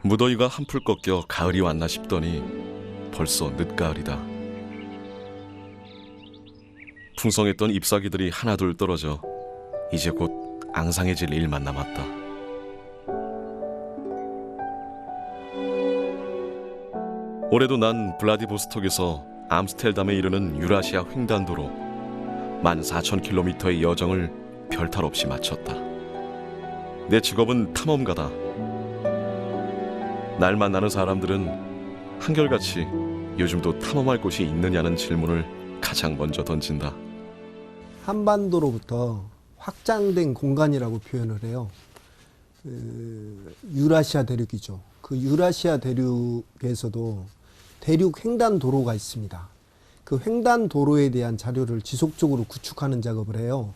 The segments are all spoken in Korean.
무더위가 한풀 꺾여 가을이 왔나 싶더니 벌써 늦가을이다. 풍성했던 잎사귀들이 하나둘 떨어져 이제 곧 앙상해질 일만 남았다. 올해도 난 블라디보스톡에서 암스테르담에 이르는 유라시아 횡단도로 14,000km의 여정을 별탈 없이 마쳤다. 내 직업은 탐험가다. 날 만나는 사람들은 한결같이 요즘도 탐험할 곳이 있느냐는 질문을 가장 먼저 던진다. 한반도로부터 확장된 공간이라고 표현을 해요. 유라시아 대륙이죠. 그 유라시아 대륙에서도 대륙 횡단도로가 있습니다. 그 횡단도로에 대한 자료를 지속적으로 구축하는 작업을 해요.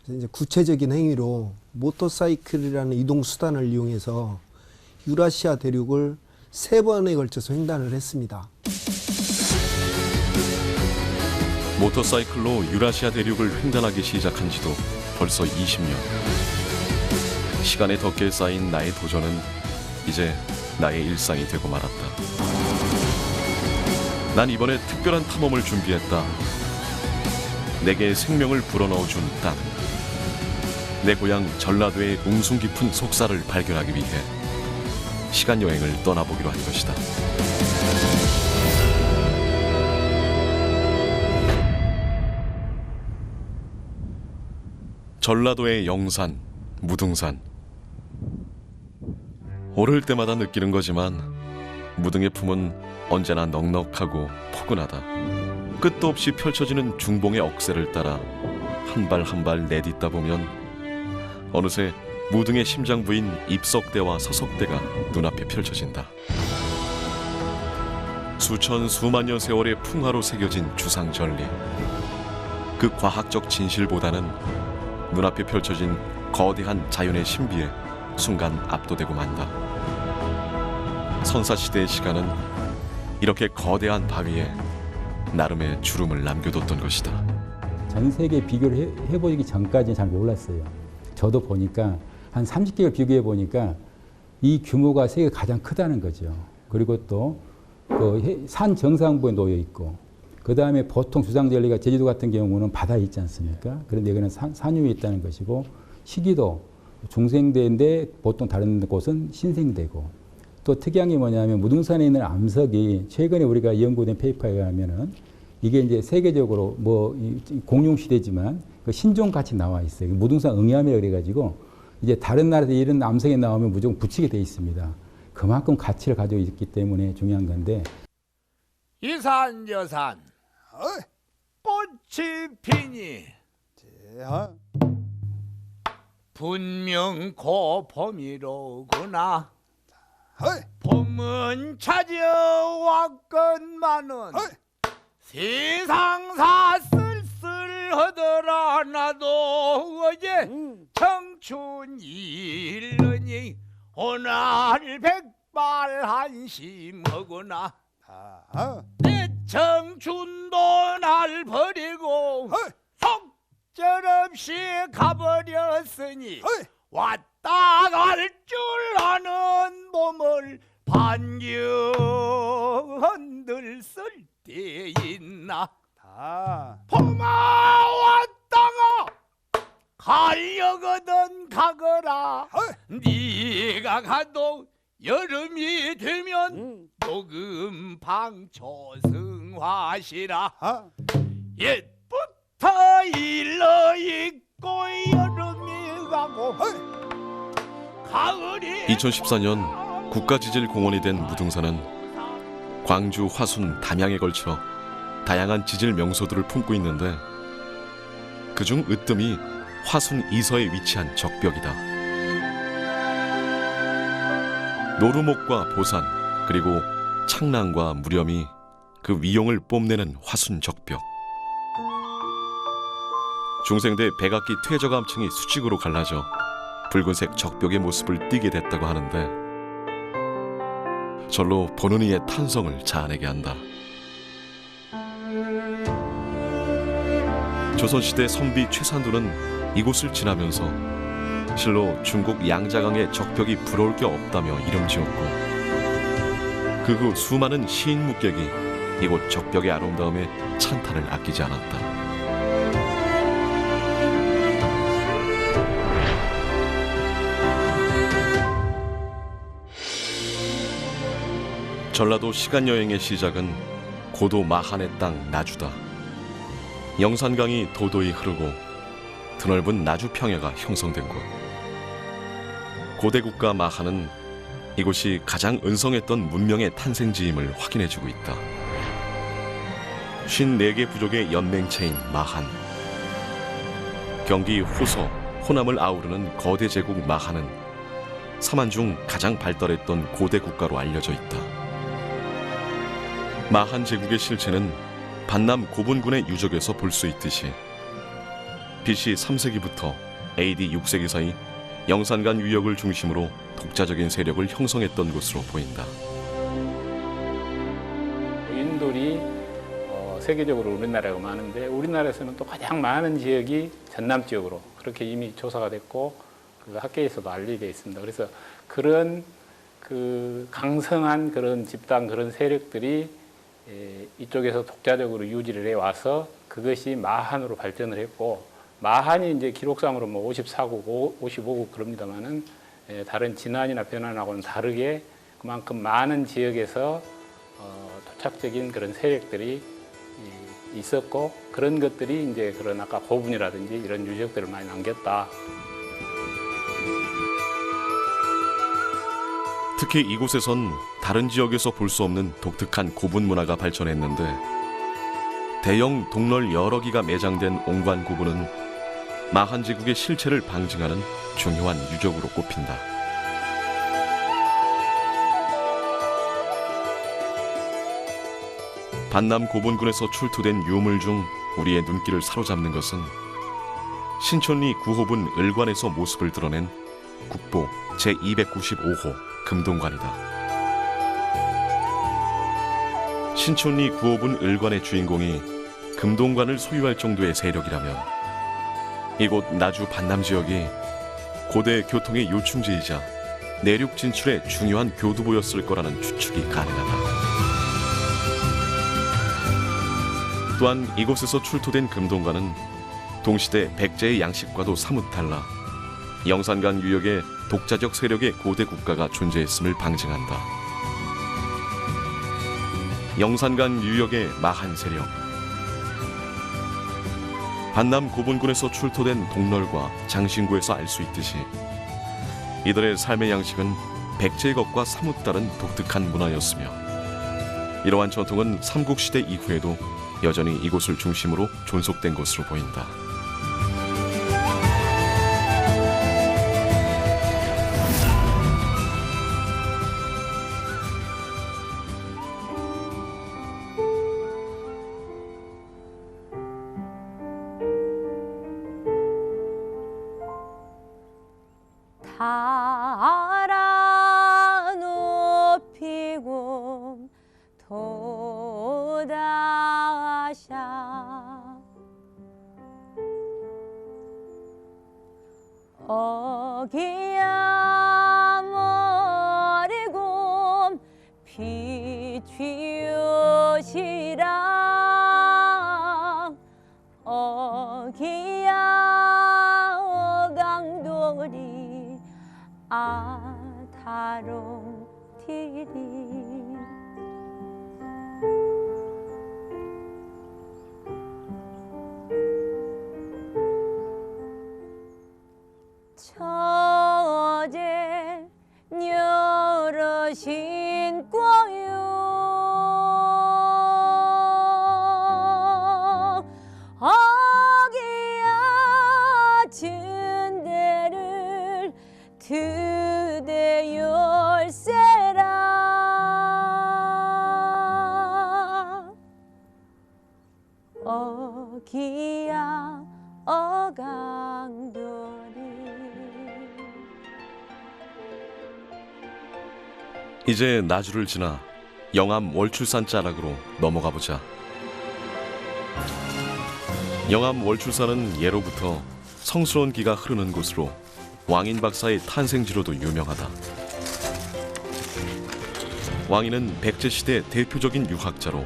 이제 구체적인 행위로 모터사이클이라는 이동 수단을 이용해서 유라시아 대륙을 3번에 걸쳐서 횡단을 했습니다. 모터사이클로 유라시아 대륙을 횡단하기 시작한 지도 벌써 20년. 시간의 덕계에 쌓인 나의 도전은 이제 나의 일상이 되고 말았다. 난 이번에 특별한 탐험을 준비했다. 내게 생명을 불어넣어준 땅. 내 고향 전라도의 웅숭 깊은 속사를 발견하기 위해 시간여행을 떠나보기로 한 것이다. 전라도의 영산, 무등산. 오를 때마다 느끼는 거지만 무등의 품은 언제나 넉넉하고 포근하다. 끝도 없이 펼쳐지는 중봉의 억새를 따라 한 발 한 발 내딛다 보면 어느새 무등의 심장부인 입석대와 서석대가 눈앞에 펼쳐진다. 수천 수만 년 세월의 풍화로 새겨진 주상절리. 그 과학적 진실보다는 눈앞에 펼쳐진 거대한 자연의 신비에 순간 압도되고 만다. 선사시대의 시간은 이렇게 거대한 바위에 나름의 주름을 남겨뒀던 것이다. 전 세계 비교를 해보기 전까지는 잘 몰랐어요. 저도 보니까 한 30개월 비교해 보니까 이 규모가 세계가 가장 크다는 거죠. 그리고 또 그 산 정상부에 놓여 있고, 그 다음에 보통 주상절리가 제주도 같은 경우는 바다에 있지 않습니까? 그런데 여기는 산 위에 있다는 것이고, 시기도 중생대인데 보통 다른 곳은 신생대고, 또 특이한 게 뭐냐면 무등산에 있는 암석이 최근에 우리가 연구된 페이퍼에 의하면은 이게 이제 세계적으로 뭐 공룡 시대지만 그 신종 같이 나와 있어요. 무등산 응암이라 그래가지고 이제 다른 나라에서 이런 암석이 나오면 무조건 붙이게 돼 있습니다. 그만큼 가치를 가지고 있기 때문에 중요한 건데. 이산저산 꽃이 피니 분명 고 봄이로구나. 봄은 찾아왔건만은 세상사 쓸쓸하더라. 나도 어제 청춘 일러니 오늘 백발한심하구나. 내 청춘도 날 버리고 속절없이 가버렸으니 왔다 갈 줄 아는 몸을 반겨 흔들쓸 때 있나. 봄아 왔다가 가려거든 가거라. 네가 가도 여름이 되면 녹음 방초승화시라. 옛부터 일러 있고 여름이 가고 가을이. 2014년 국가지질공원이 된 무등산은 광주, 화순, 담양에 걸쳐 다양한 지질 명소들을 품고 있는데 그중 으뜸이 화순 이서에 위치한 적벽이다. 노루목과 보산, 그리고 창랑과 무렴이 그 위용을 뽐내는 화순 적벽. 중생대 백악기 퇴적암층이 수직으로 갈라져 붉은색 적벽의 모습을 띠게 됐다고 하는데 절로 보는 이의 탄성을 자아내게 한다. 조선시대 선비 최산도는 이곳을 지나면서 실로 중국 양자강의 적벽이 부러울 게 없다며 이름 지었고 그 후 수많은 시인 묵객이 이곳 적벽의 아름다움에 찬탄을 아끼지 않았다. 전라도 시간여행의 시작은 고도 마한의 땅 나주다. 영산강이 도도히 흐르고 드넓은 나주 평야가 형성된 곳. 고대 국가 마한은 이곳이 가장 은성했던 문명의 탄생지임을 확인해주고 있다. 54개 부족의 연맹체인 마한. 경기 호서, 호남을 아우르는 거대 제국 마한은 서만 중 가장 발달했던 고대 국가로 알려져 있다. 마한 제국의 실체는 반남 고분군의 유적에서 볼 수 있듯이 BC 3세기부터 AD 6세기 사이 영산간 유역을 중심으로 독자적인 세력을 형성했던 곳으로 보인다. 인돌이 세계적으로 우리나라가 많은데 우리나라에서는 또 가장 많은 지역이 전남 지역으로 그렇게 이미 조사가 됐고 그 학계에서도 알려져 있습니다. 그래서 그런 그 강성한 그런 집단 그런 세력들이 이쪽에서 독자적으로 유지를 해 와서 그것이 마한으로 발전을 했고 마한이 이제 기록상으로 뭐 54국, 55국 그럽니다만은 다른 진안이나 변환하고는 다르게 그만큼 많은 지역에서 토착적인 그런 세력들이 있었고 그런 것들이 이제 그런 아까 고분이라든지 이런 유적들을 많이 남겼다. 특히 이곳에선 다른 지역에서 볼 수 없는 독특한 고분 문화가 발전했는데 대형 동럴 여러 기가 매장된 옹관 고분은 마한 제국의 실체를 방증하는 중요한 유적으로 꼽힌다. 반남 고분군에서 출토된 유물 중 우리의 눈길을 사로잡는 것은 신촌리 구호분 을관에서 모습을 드러낸 국보 제295호 금동관이다. 신촌리 구호분 을관의 주인공이 금동관을 소유할 정도의 세력이라면 이곳 나주 반남 지역이 고대 교통의 요충지이자 내륙 진출의 중요한 교두보였을 거라는 추측이 가능하다. 또한 이곳에서 출토된 금동관은 동시대 백제의 양식과도 사뭇 달라 영산강 유역에 독자적 세력의 고대 국가가 존재했음을 방증한다. 영산강 유역의 마한 세력, 반남 고분군에서 출토된 동널과 장신구에서 알 수 있듯이 이들의 삶의 양식은 백제의 것과 사뭇 다른 독특한 문화였으며 이러한 전통은 삼국시대 이후에도 여전히 이곳을 중심으로 존속된 것으로 보인다. 달아 높이고 도다샤 어기야 머리곰 비추시라 어기야 어강돌이 아다롱티리 처제 여러 신고요 어기야 진대를 드대 열쇠라 어기야 어강돌이 이제 나주를 지나 영암 월출산 자락으로 넘어가 보자. 영암 월출산은 예로부터 성스러운 기가 흐르는 곳으로 왕인 박사의 탄생지로도 유명하다. 왕이는 백제시대 대표적인 유학자로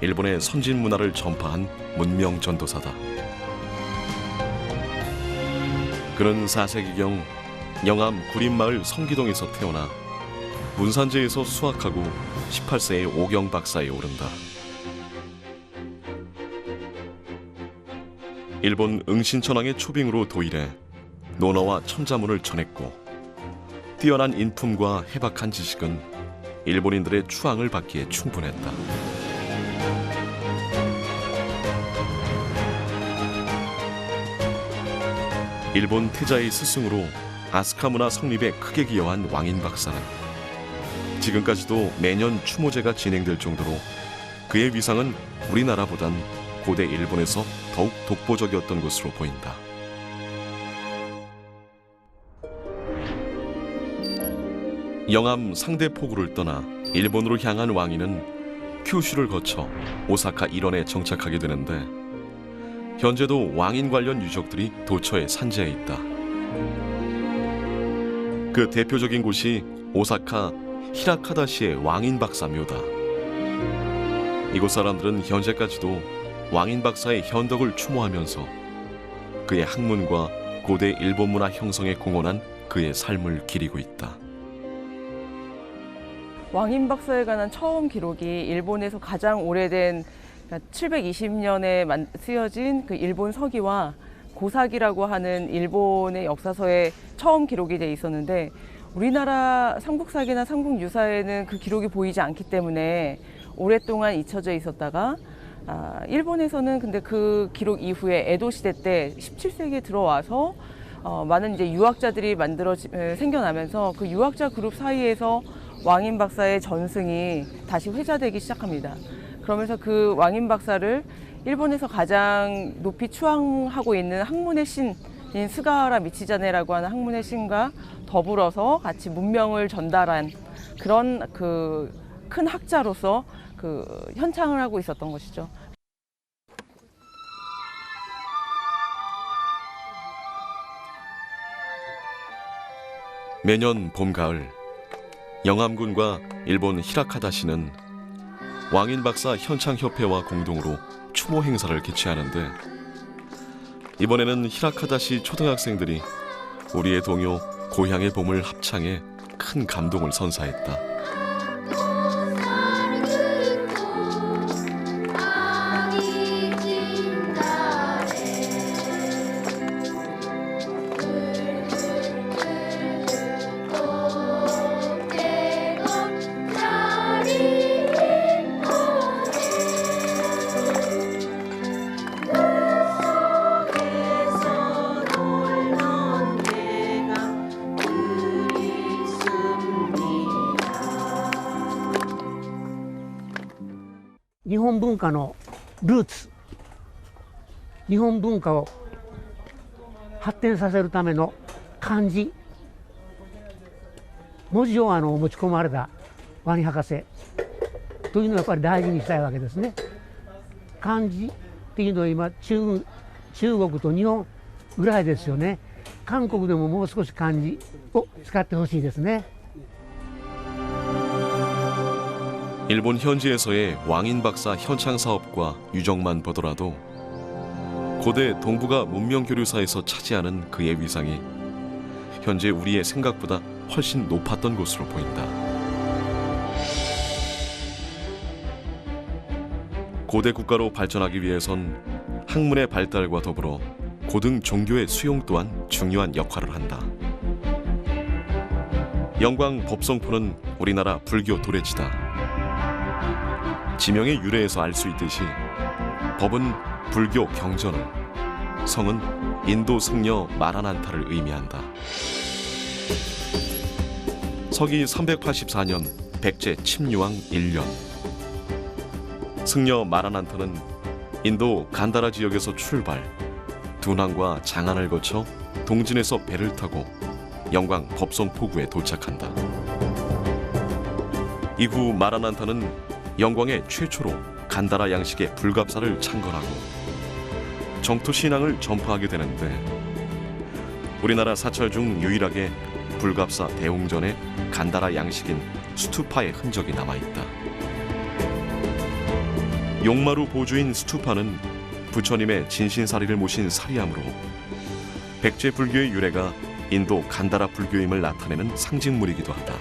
일본의 선진 문화를 전파한 문명 전도사다. 그는 4세기경 영암 구림마을 성기동에서 태어나 문산제에서 수학하고 18세에 오경 박사에 오른다. 일본 응신천왕의 초빙으로 도일해 논어와 천자문을 전했고 뛰어난 인품과 해박한 지식은 일본인들의 추앙을 받기에 충분했다. 일본 태자의 스승으로 아스카 문화 성립에 크게 기여한 왕인 박사는 지금까지도 매년 추모제가 진행될 정도로 그의 위상은 우리나라보단 고대 일본에서 더욱 독보적이었던 것으로 보인다. 영암 상대포구를 떠나 일본으로 향한 왕인은 큐슈를 거쳐 오사카 일원에 정착하게 되는데 현재도 왕인 관련 유적들이 도처에 산재해 있다. 그 대표적인 곳이 오사카 히라카다시의 왕인 박사 묘다. 이곳 사람들은 현재까지도 왕인 박사의 현덕을 추모하면서 그의 학문과 고대 일본 문화 형성에 공헌한 그의 삶을 기리고 있다. 왕인 박사에 관한 처음 기록이 일본에서 가장 오래된 720년에 쓰여진 그 일본 서기와 고사기라고 하는 일본의 역사서에 처음 기록이 돼 있었는데 우리나라 삼국사기나 삼국유사에는 그 기록이 보이지 않기 때문에 오랫동안 잊혀져 있었다가 일본에서는 근데 그 기록 이후에 에도 시대 때 17세기에 들어와서 많은 이제 유학자들이 생겨나면서 그 유학자 그룹 사이에서 왕인 박사의 전승이 다시 회자되기 시작합니다. 그러면서 그 왕인 박사를 일본에서 가장 높이 추앙하고 있는 학문의 신인 스가하라 미치자네라고 하는 학문의 신과 더불어서 같이 문명을 전달한 그런 그 큰 학자로서 그 현창을 하고 있었던 것이죠. 매년 봄 가을 영암군과 일본 히라카다시는 왕인 박사 현창협회와 공동으로 추모 행사를 개최하는데 이번에는 히라카다시 초등학생들이 우리의 동요 고향의 봄을 합창해 큰 감동을 선사했다.日本文化のルーツ、日本文化を発展させるための漢字、文字を持ち込まれたワニ博士というのをやっぱり大事にしたいわけですね。漢字っていうのは今中国と日本ぐらいですよね。韓国でももう少し漢字を使ってほしいですね。 일본 현지에서의 왕인 박사 현창 사업과 유적만 보더라도 고대 동북아 문명교류사에서 차지하는 그의 위상이 현재 우리의 생각보다 훨씬 높았던 것으로 보인다. 고대 국가로 발전하기 위해선 학문의 발달과 더불어 고등 종교의 수용 또한 중요한 역할을 한다. 영광 법성포는 우리나라 불교 도래지다. 지명의 유래에서 알 수 있듯이 법은 불교 경전을, 성은 인도 승려 마라난타를 의미한다. 서기 384년 백제 침유왕 1년 승려 마라난타는 인도 간다라 지역에서 출발, 둔항과 장안을 거쳐 동진에서 배를 타고 영광 법성포구에 도착한다. 이후 마라난타는 영광의 최초로 간다라 양식의 불갑사를 창건하고 정토 신앙을 전파하게 되는데 우리나라 사찰 중 유일하게 불갑사 대웅전에 간다라 양식인 스투파의 흔적이 남아있다. 용마루 보주인 스투파는 부처님의 진신사리를 모신 사리암으로 백제 불교의 유래가 인도 간다라 불교임을 나타내는 상징물이기도 하다.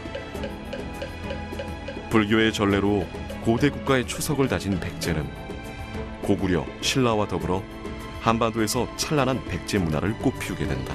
불교의 전례로 고대 국가의 초석을 다진 백제는 고구려, 신라와 더불어 한반도에서 찬란한 백제 문화를 꽃피우게 된다.